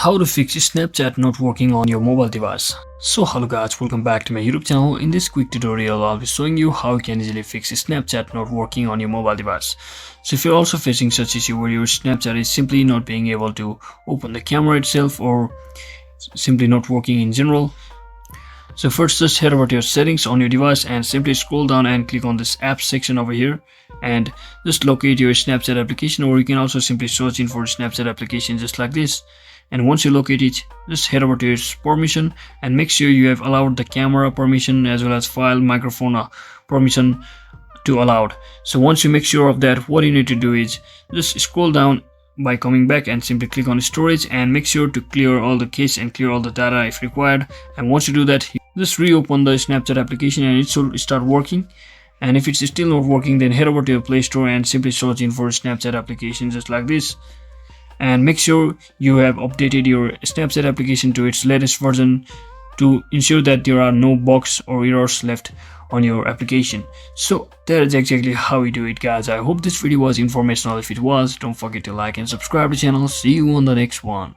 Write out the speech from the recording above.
How to fix Snapchat not working on your mobile device. So hello guys, welcome back to my YouTube channel. In this quick tutorial I'll be showing you how you can easily fix Snapchat not working on your mobile device. So if you're also facing such issue where your Snapchat is simply not being able to open the camera itself or simply not working in general, so first just head over to your settings on your device and simply scroll down and click on this apps section over here and just locate your Snapchat application, or you can also simply search in for Snapchat application just like this. And once you locate it, just head over to its permission and make sure you have allowed the camera permission as well as file microphone permission to allowed. So once you make sure of that, what you need to do is just scroll down by coming back and simply click on storage and make sure to clear all the cache and clear all the data if required. And once you do that, just reopen the Snapchat application and it should start working. And if it's still not working, then head over to your Play Store and simply search in for Snapchat application just like this. And make sure you have updated your Snapchat application to its latest version to ensure that there are no bugs or errors left on your application. So that is exactly how we do it, guys. I hope this video was informational. If it was, don't forget to like and subscribe to the channel. See you on the next one.